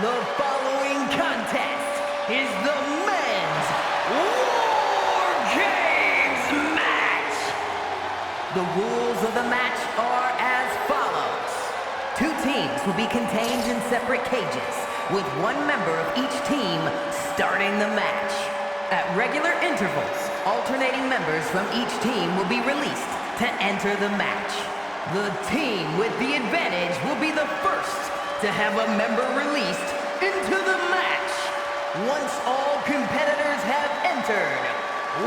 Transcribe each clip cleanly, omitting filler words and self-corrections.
The following contest is the men's Wargames match. The rules of the match are as follows. Two teams will be contained in separate cages, with one member of each team starting the match. At regular intervals, alternating members from each team will be released to enter the match. The team with the advantage will be the first to have a member released into the match. Once all competitors have entered,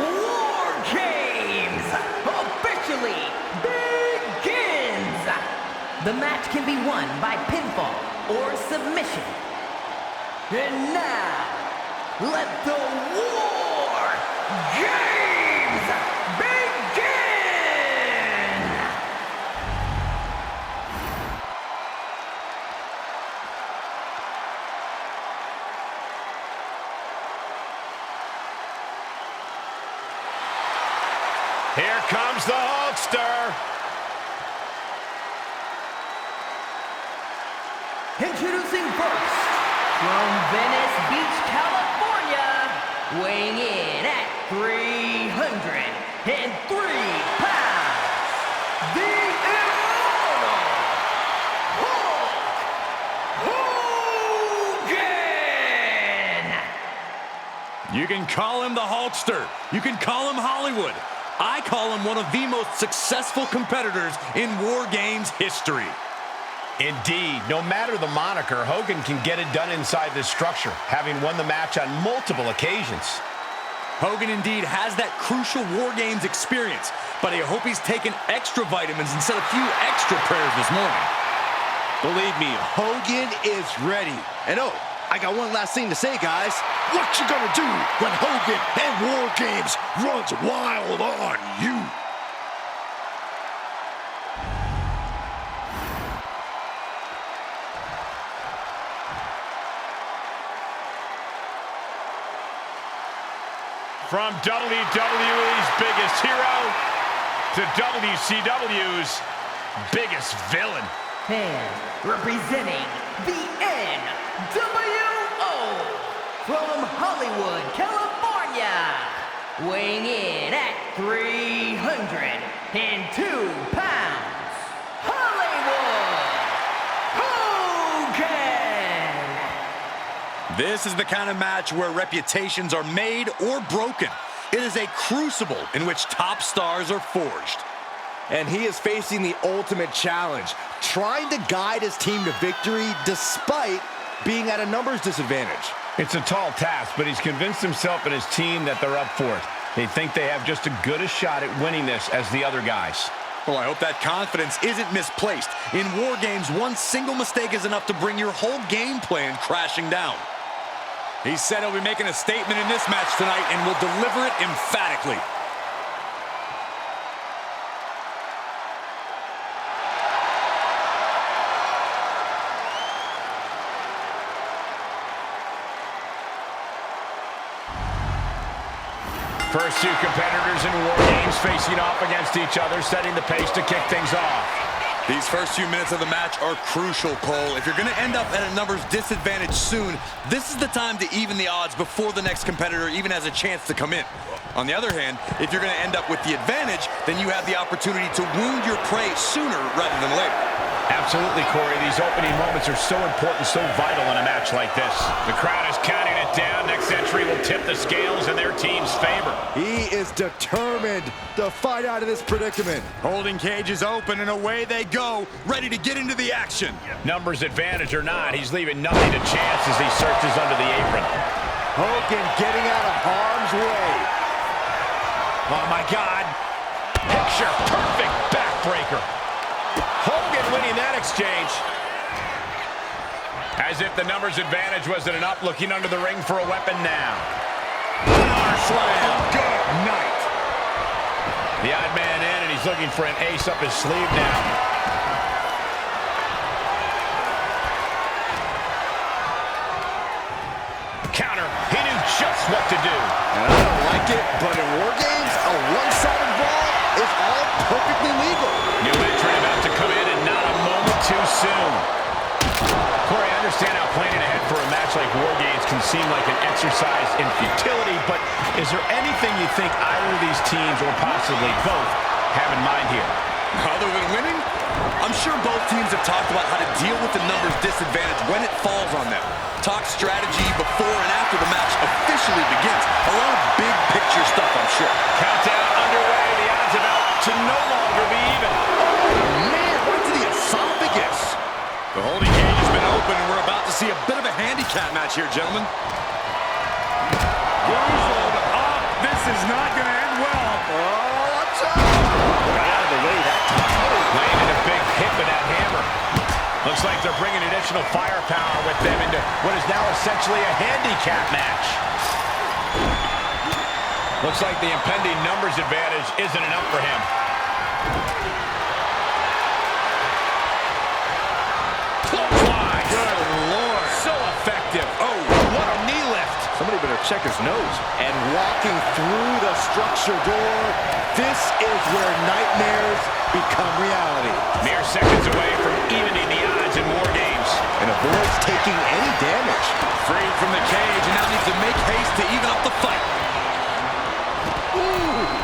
Wargames officially begins! The match can be won by pinfall or submission. And now, let the War Games begin! Here comes the Hulkster. Introducing first, from Venice Beach, California, weighing in at 303 pounds, the immortal Hulk Hogan! You can call him the Hulkster. You can call him Hollywood. I call him one of the most successful competitors in War Games history. Indeed, no matter the moniker, Hogan can get it done inside this structure, having won the match on multiple occasions. Hogan indeed has that crucial War Games experience, but I hope he's taken extra vitamins and said a few extra prayers this morning. Believe me, Hogan is ready. And oh, I got one last thing to say, guys. What you gonna do when Hogan and War Games runs wild on you? From WWE's biggest hero to WCW's biggest villain. And representing the NWO from Hollywood, California, weighing in at 302 pounds, Hollywood Hogan! This is the kind of match where reputations are made or broken. It is a crucible in which top stars are forged. And he is facing the ultimate challenge, trying to guide his team to victory despite being at a numbers disadvantage. It's a tall task, but he's convinced himself and his team that they're up for it. They think they have just as good a shot at winning this as the other guys. Well, I hope that confidence isn't misplaced. In War Games, one single mistake is enough to bring your whole game plan crashing down. He said he'll be making a statement in this match tonight and will deliver it emphatically. First two competitors in War Games facing off against each other, setting the pace to kick things off. These first few minutes of the match are crucial, Cole. If you're going to end up at a numbers disadvantage soon, this is the time to even the odds before the next competitor even has a chance to come in. On the other hand, if you're going to end up with the advantage, then you have the opportunity to wound your prey sooner rather than later. Absolutely, Corey. These opening moments are so important, so vital in a match like this. The crowd is counting it down. Next entry will tip the scales in their team's favor. He is determined to fight out of this predicament. Holding cages open and away they go, ready to get into the action. Numbers advantage or not, he's leaving nothing to chance as he searches under the apron. Hogan getting out of harm's way. Oh, my God. Picture perfect backbreaker. Hogan winning that exchange. As if the numbers advantage wasn't enough, looking under the ring for a weapon now. Power slam. Good night. The odd man in, and he's looking for an ace up his sleeve now. Counter. He knew just what to do. And I don't like it, but in War Games, a one-sided brawl is all perfectly legal. New entrant about to come in, and not a moment too soon. Corey, I understand how planning ahead for a match like Wargames can seem like an exercise in futility, but is there anything you think either of these teams, or possibly both, have in mind here? Other than winning? I'm sure both teams have talked about how to deal with the numbers disadvantage when it falls on them. Talk strategy before and after the match officially begins. A lot of big picture stuff, I'm sure. Countdown underway. The odds about to no longer be even. Man, right to the esophagus. The holding cage has been open, and we're about to see a bit of a handicap match here, gentlemen. This is not going to end well. Oh, watch out. Got out of the way that time. Landed a big hit with that hammer. Looks like they're bringing additional firepower with them into what is now essentially a handicap match. Looks like the impending numbers advantage isn't enough for him. Clothesline. Good Lord. So effective. Oh, what a knee lift. Somebody better check his nose. And walking through the structure door, this is where nightmares become reality. Mere seconds away from evening the odds in Wargames. And avoids taking any damage. Freed from the cage, and now needs to make haste to even up the fight. Ooh.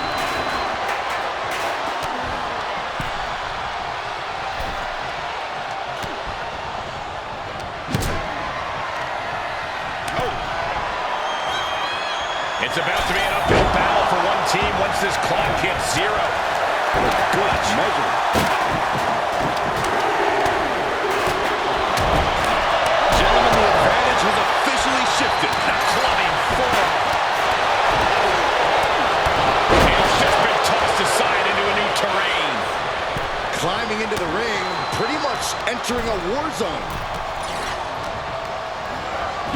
It's about to be an uphill battle for one team once this clock hits zero. Good measure. Gentlemen, the advantage has officially shifted. A clubbing forearm. It's just been tossed aside into a new terrain. Climbing into the ring, pretty much entering a war zone.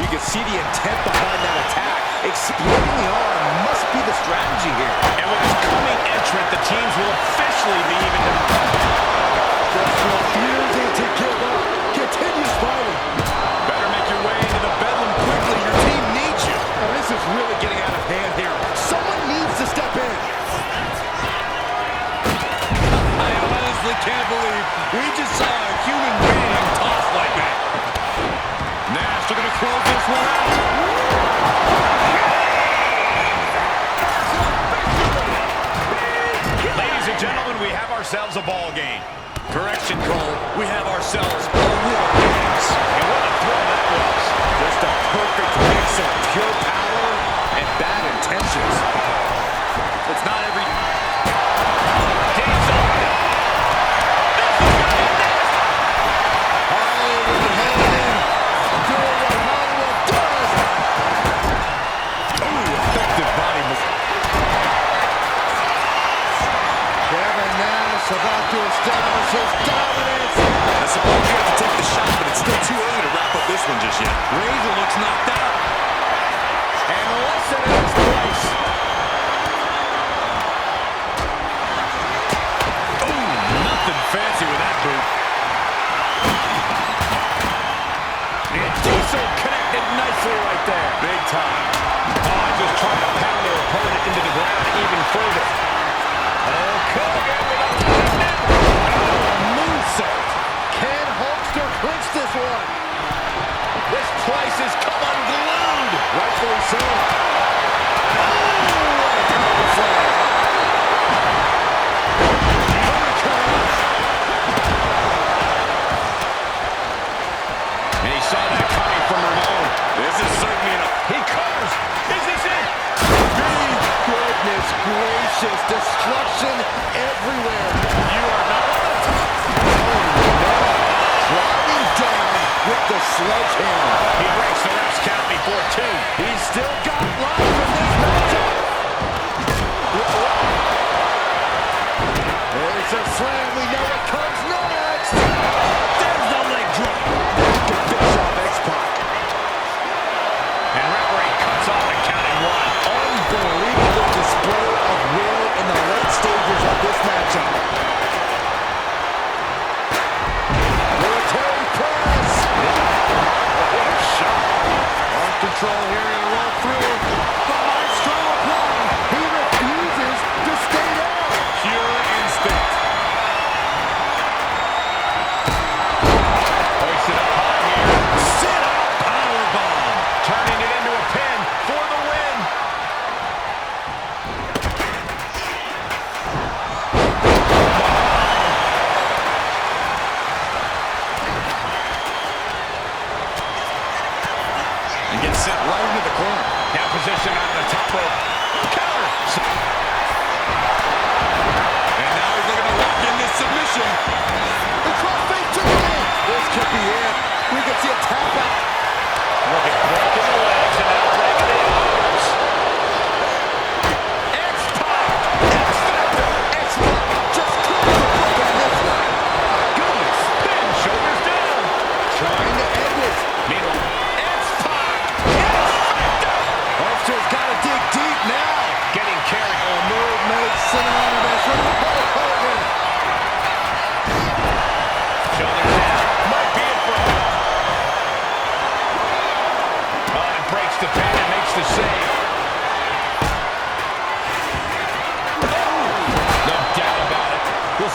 You can see the intent behind that attack. Exploiting the arm must be the strategy here. And with his coming entrant, the teams will officially be evened up. Just refusing to give up. Continues fighting. Better make your way into the bedlam quickly. Your team needs you. Now, this is really getting out of hand here. Someone needs to step in. I honestly can't believe we just saw a human being tossed like that. Nash looking to close this one out. Ladies and gentlemen, we have ourselves a ball game. Correction, Cole. We have ourselves a war games. And what a thrill that was. Just a perfect mix of pure power and bad intentions. It's not every... About to establish his dominance. I suppose you have to take the shot, but it's still too early to wrap up this one just yet. Razor looks knocked out. And less than its place. Ooh, nothing fancy with that boot. And Diesel connected nicely right there. Big time. Oh, just trying to pound their opponent into the ground even further. Oh, Hogan with a Moonsault. Can Hulkster clinch this one? This place has come unglued. Rightfully so. Oh, And he saw that coming from Ramon. This is certainly enough. He covers. Is this it? goodness gracious. Destruction everywhere. You are not on the top. Driving down with the sledgehammer. He breaks the ref's count before two. He's still got life in this matchup. There's a slam. We know what comes next. There's the leg drop. Good finish off X-Pac. And referee cuts off the count at one. Unbelievable display of will in the late stages of this matchup. Military press. What a shot. On control here and roll through.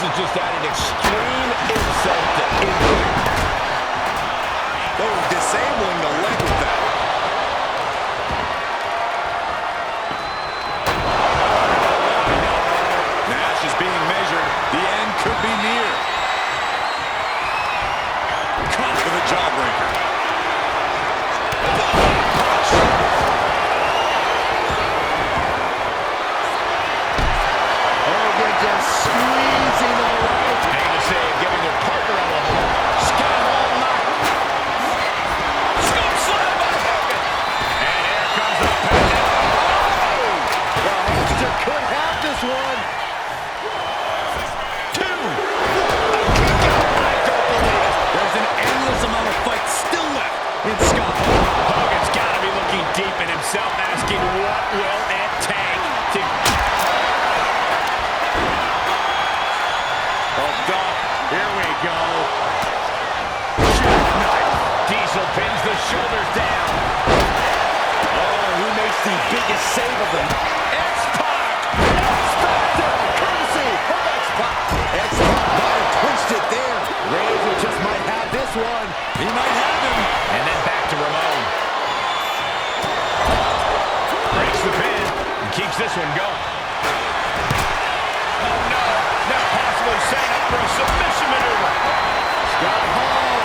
is just adding extreme insult to injury. Oh, disabling the leg with that. Nash is being measured. The end could be near. Caught with a jawbreaker. Hogan just squeezing the right. Hang to say, giving their partner a little sky hole knock. Scoop slam by Hogan. And here comes the pin. The Hulkster could have this one. Two. I don't believe it. There's an endless amount of fight still left in Scott. Hogan's got to be looking deep in himself, asking what will it take to... Hooked up. Here we go. Jackknife. Diesel pins the shoulders down. Oh, who makes the biggest save of them? X-Pac. X-Factor, courtesy of X-Pac. X-Pac might have clinched it there. Razor just might have this one. He might have him. And then back to Ramon. Breaks the pin and keeps this one going. Oh no, now possibly setting up for a submission maneuver. Scott Hall,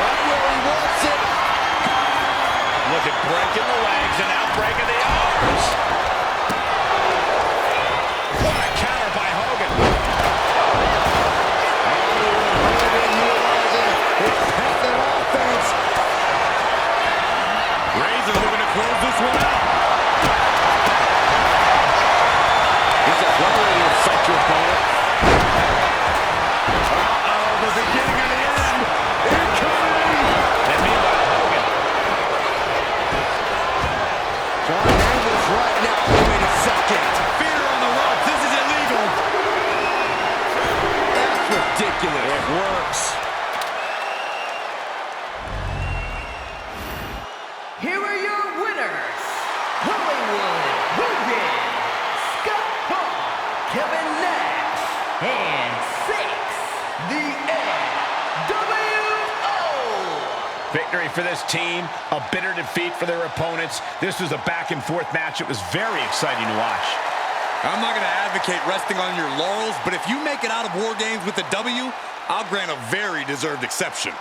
right where he wants it. Look at breaking the legs and now breaking the arms. What a counter by Hogan. Hogan utilizing his method offense. Razor looking to close this one out. He's a one way to affect your opponent. The beginning of the end. Incoming. And meanwhile, Hogan. John Angle's right now. Wait a second. Fear on the ropes. This is illegal. That's ridiculous. It works. Here are your winners. Hollywood Hogan, Scott Hall, Kevin Nash, and 6, the NWO. Victory for this team, a bitter defeat for their opponents. This was a back-and-forth match. It was very exciting to watch. I'm not going to advocate resting on your laurels, but if you make it out of War Games with the W, I'll grant a very deserved exception.